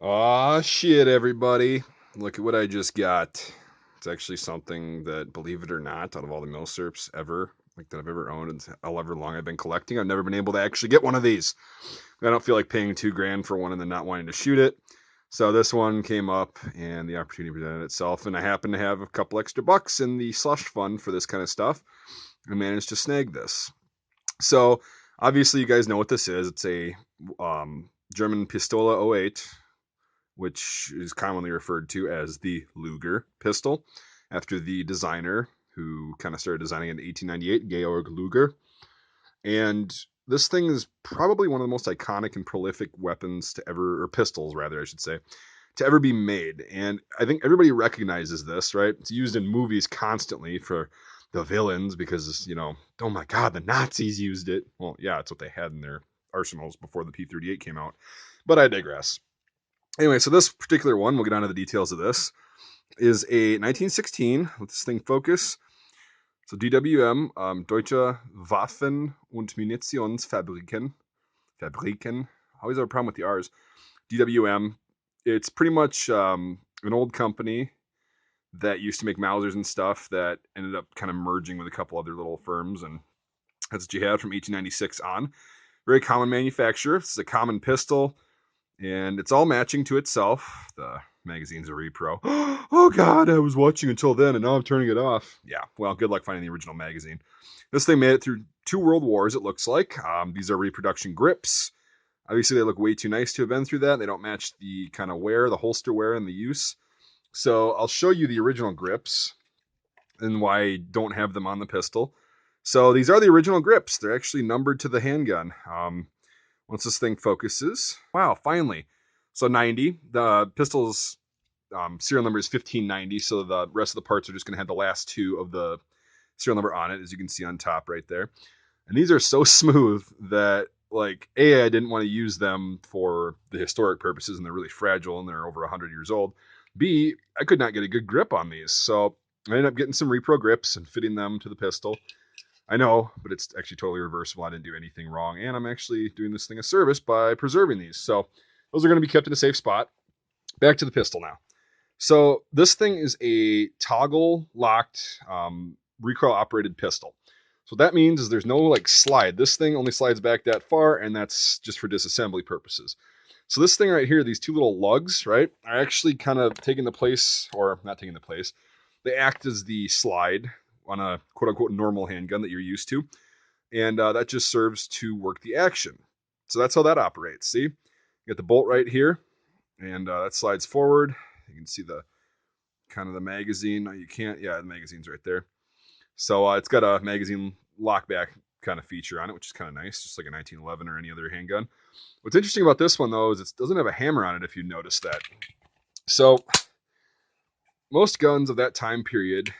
Aw, shit, everybody. Look at what I just got. It's actually something that, believe it or not, out of all the milsurps ever, like that I've ever owned and however long I've been collecting, I've never been able to actually get one of these. I don't feel like paying $2,000 for one and then not wanting to shoot it. So this one came up and the opportunity presented itself, and I happened to have a couple extra bucks in the slush fund for this kind of stuff. I managed to snag this. So obviously, you guys know what this is. It's a German P.08, which is commonly referred to as the Luger pistol, after the designer who kind of started designing in 1898, Georg Luger. And this thing is probably one of the most iconic and prolific weapons to ever, or pistols rather, I should say, to ever be made. And I think everybody recognizes this, right? It's used in movies constantly for the villains because, oh my God, the Nazis used it. Well, yeah, it's what they had in their arsenals before the P.38 came out. But I digress. Anyway, so this particular one, we'll get on to the details of this, is a 1916. Let this thing focus. So DWM, Deutsche Waffen- und Munitionsfabriken. Fabriken. I always have a problem with the R's. DWM. It's pretty much an old company that used to make Mausers and stuff that ended up kind of merging with a couple other little firms, and that's what you had from 1896 on. Very common manufacturer. It's a common pistol, and it's all matching to itself. The magazine's a repro. Oh God, I was watching until then, and now I'm turning it off. Yeah, well, good luck finding the original magazine. This thing made it through 2 world wars, it looks like. These are reproduction grips. Obviously, they look way too nice to have been through that. They don't match the kind of wear, the holster wear, and the use. So I'll show you the original grips and why I don't have them on the pistol. So these are the original grips. They're actually numbered to the handgun. Once this thing focuses, wow, finally. So 90. The pistol's serial number is 1590. So the rest of the parts are just going to have the last two of the serial number on it, as you can see on top right there. And these are so smooth that, like, A, I didn't want to use them for the historic purposes, and they're really fragile and they're over 100 years old. B, I could not get a good grip on these. So I ended up getting some repro grips and fitting them to the pistol. I know, but it's actually totally reversible. I didn't do anything wrong, and I'm actually doing this thing a service by preserving these. So those are going to be kept in a safe spot. Back to the pistol now. So this thing is a toggle locked recoil operated pistol. So what that means is there's no like slide. This thing only slides back that far, and that's just for disassembly purposes. So this thing right here, these two little lugs, right, are actually kind of taking the place, or not taking the place. They act as the slide on a quote unquote normal handgun that you're used to, and that just serves to work the action. So that's how that operates. See, you got the bolt right here, and that slides forward. You can see the kind of the magazine. No, you can't. Yeah, the magazine's right there. So it's got a magazine lockback kind of feature on it, which is kind of nice, just like a 1911 or any other handgun. What's interesting about this one, though, is it doesn't have a hammer on it, if you notice that. So most guns of that time period,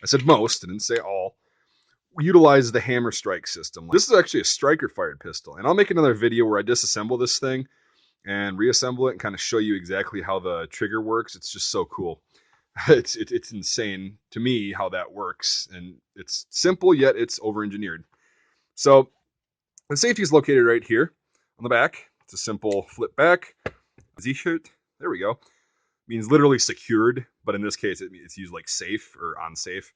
I said most, I didn't say all, utilize the hammer strike system. This is actually a striker fired pistol, and I'll make another video where I disassemble this thing and reassemble it and kind of show you exactly how the trigger works. It's just so cool. It's insane to me how that works, and it's simple yet it's over engineered. So the safety is located right here on the back. It's a simple flip back. Z-shirt. There we go. Means literally secured, but in this case it's used like safe or on safe.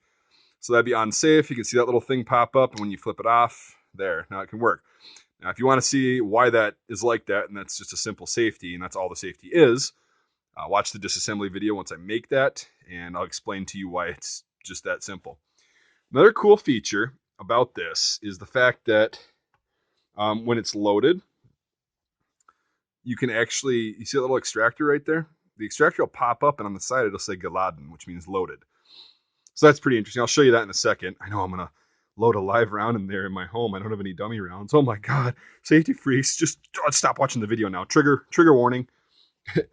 So that'd be on safe. You can see that little thing pop up, and when you flip it off, there, now it can work. Now, if you want to see why that is like that, and that's just a simple safety, and that's all the safety is, watch the disassembly video once I make that, and I'll explain to you why it's just that simple. Another cool feature about this is the fact that when it's loaded, you can actually, you see a little extractor right there? The extractor will pop up, and on the side it'll say geladen, which means loaded. So that's pretty interesting. I'll show you that in a second. I know I'm going to load a live round in there in my home. I don't have any dummy rounds. Oh my God. Safety freaks. Just stop watching the video now. Trigger warning.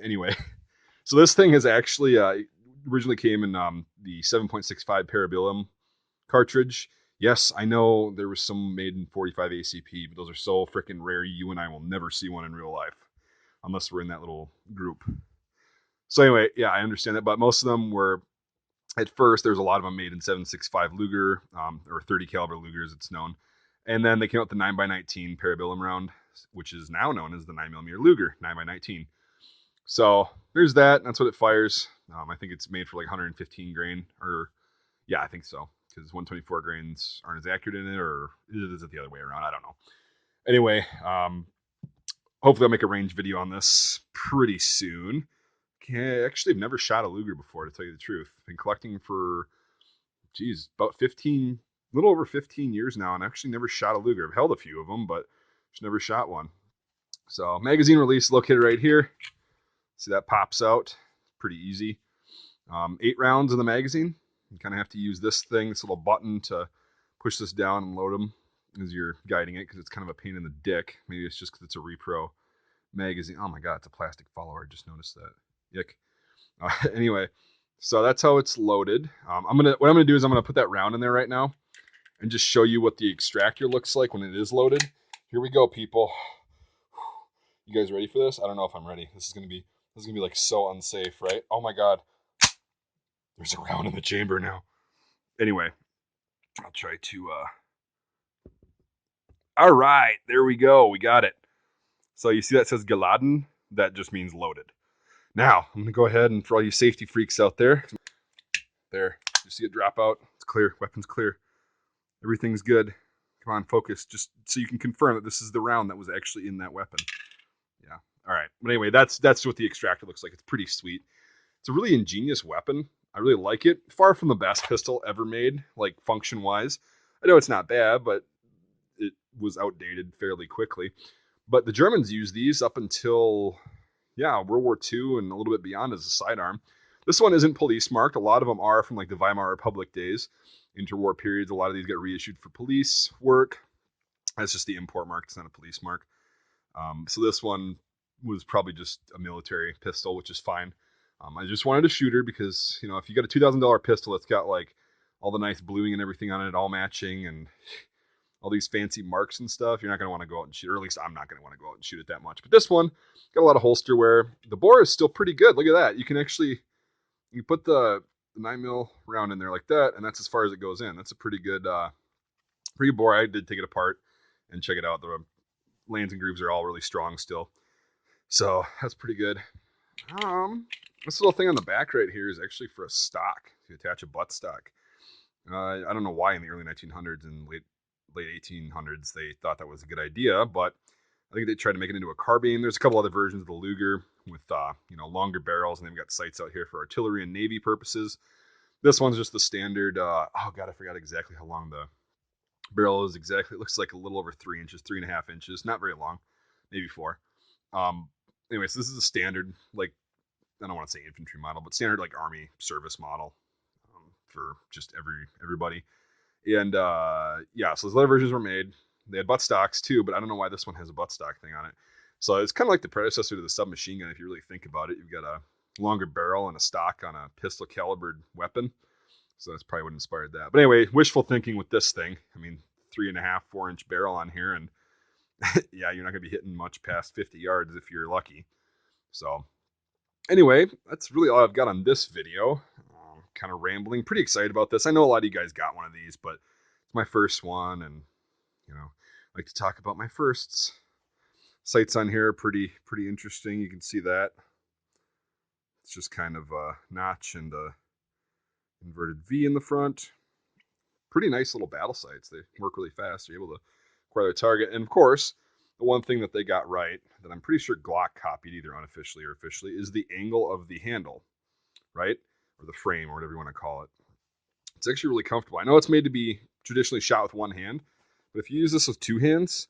Anyway, so this thing has actually originally came in the 7.65 Parabellum cartridge. Yes, I know there was some made in 45 ACP, but those are so freaking rare. You and I will never see one in real life unless we're in that little group. So anyway, yeah, I understand that, but most of them were at first. There's a lot of them made in 7.65 Luger, or 30 caliber Luger as it's known. And then they came out with the 9x19 Parabellum round, which is now known as the 9mm Luger 9x19. So there's that. That's what it fires. I think it's made for like 115 grain, or yeah, I think so, because 124 grains aren't as accurate in it, or is it the other way around? I don't know. Anyway, hopefully I'll make a range video on this pretty soon. Actually, I've never shot a Luger before, to tell you the truth. Been collecting for, geez, about 15, a little over 15 years now, and actually never shot a Luger. I've held a few of them, but just never shot one. So magazine release located right here. See, that pops out. Pretty easy. 8 rounds in the magazine. You kind of have to use this thing, this little button, to push this down and load them as you're guiding it, because it's kind of a pain in the dick. Maybe it's just because it's a repro magazine. Oh my god, it's a plastic follower. I just noticed that. Yuck. Anyway, so that's how it's loaded. What I'm gonna do is I'm gonna put that round in there right now and just show you what the extractor looks like when it is loaded. Here we go, people. You guys ready for this? I don't know if I'm ready. This is gonna be like so unsafe, right? Oh my god. There's a round in the chamber now. Anyway, I'll try to all right, there we go. We got it. So you see that says geladen? That just means loaded. Now, I'm gonna go ahead and, for all you safety freaks out there, you see it drop out? It's clear. Weapon's clear. Everything's good. Come on, focus, just so you can confirm that this is the round that was actually in that weapon. Yeah. All right. But anyway, that's what the extractor looks like. It's pretty sweet. It's a really ingenious weapon. I really like it. Far from the best pistol ever made, like function-wise. I know it's not bad, but it was outdated fairly quickly. But the Germans used these up until, World War II and a little bit beyond as a sidearm. This one isn't police marked. A lot of them are from like the Weimar Republic days, interwar periods. A lot of these get reissued for police work. That's just the import mark. It's not a police mark. So this one was probably just a military pistol, which is fine. I just wanted a shooter because, if you got a $2,000 pistol that's got like all the nice bluing and everything on it, all matching, and all these fancy marks and stuff, you're not going to want to go out and shoot, or at least I'm not going to want to go out and shoot it that much. But this one got a lot of holster wear. The bore is still pretty good. Look at that. You put the 9mm round in there like that, and that's as far as it goes in. That's a pretty good bore. I did take it apart and check it out. The lands and grooves are all really strong still. So that's pretty good. This little thing on the back right here is actually for a stock, to attach a butt stock. I don't know why in the early 1900s and late 1800s they thought that was a good idea, but I think they tried to make it into a carbine. There's a couple other versions of the Luger with longer barrels, and they've got sights out here for artillery and navy purposes. This one's just the standard. Oh god, I forgot exactly how long the barrel is exactly. It looks like a little over 3 inches, 3.5 inches. Not very long, maybe 4. Anyway, so this is a standard, like, I don't want to say infantry model, but standard like army service model for just everybody. And so those other versions were made. They had butt stocks too, but I don't know why this one has a butt stock thing on it. So it's kind of like the predecessor to the submachine gun. If you really think about it, you've got a longer barrel and a stock on a pistol calibered weapon. So that's probably what inspired that. But anyway, wishful thinking with this thing. I mean, 3.5, 4-inch barrel on here, and yeah, you're not gonna be hitting much past 50 yards if you're lucky. So anyway, that's really all I've got on this video. Kind of rambling. Pretty excited about this. I know a lot of you guys got one of these, but it's my first one, and I like to talk about my firsts. Sights on here are pretty interesting. You can see that. It's just kind of a notch and a inverted V in the front. Pretty nice little battle sights. They work really fast. You're able to acquire their target. And of course, the one thing that they got right, that I'm pretty sure Glock copied either unofficially or officially, is the angle of the handle, right? Or the frame, or whatever you want to call it. It's actually really comfortable. I know it's made to be traditionally shot with one hand, but if you use this with 2 hands,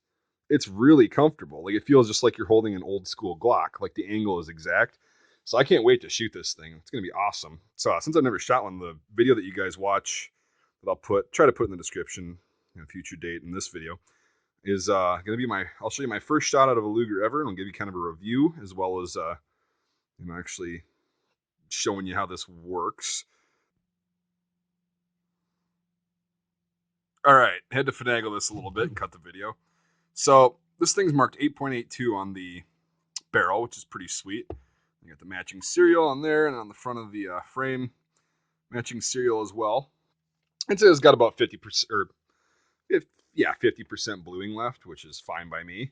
it's really comfortable. Like, it feels just like you're holding an old school Glock. Like, the angle is exact. So I can't wait to shoot this thing. It's going to be awesome. So since I've never shot one, the video that you guys watch that I'll try to put in the description, future date in this video, is going to be I'll show you my first shot out of a Luger ever, and I'll give you kind of a review, as well as actually showing you how this works. All right, had to finagle this a little bit and cut the video. So this thing's marked 8.82 on the barrel, which is pretty sweet. You got the matching serial on there, and on the front of the frame, matching serial as well. It says it's got about 50%, or 50% bluing left, which is fine by me.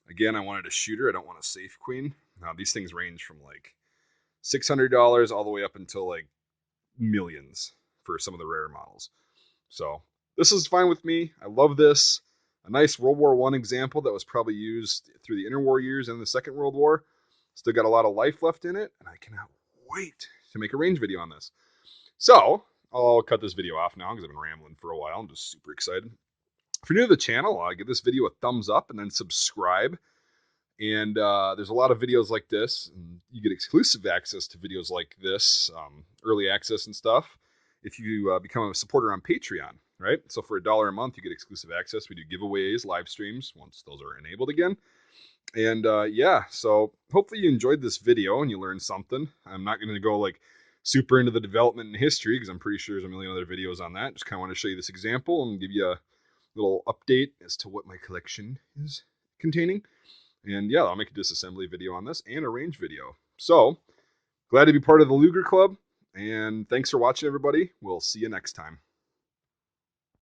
Again, I wanted a shooter. I don't want a safe queen. Now these things range from like $600 all the way up until like millions for some of the rare models. So this is fine with me. I love this. A nice World War I example that was probably used through the interwar years and the Second World War. Still got a lot of life left in it, and I cannot wait to make a range video on this. So I'll cut this video off now because I've been rambling for a while. I'm just super excited. If you're new to the channel, give this video a thumbs up and then subscribe. And there's a lot of videos like this. And you get exclusive access to videos like this, early access and stuff, if you become a supporter on Patreon, right? So for $1 a month, you get exclusive access. We do giveaways, live streams, once those are enabled again. And yeah, so hopefully you enjoyed this video and you learned something. I'm not going to go like super into the development and history because I'm pretty sure there's a million other videos on that. Just kind of want to show you this example and give you a little update as to what my collection is containing. And yeah, I'll make a disassembly video on this and a range video. So glad to be part of the Luger Club. And thanks for watching, everybody. We'll see you next time.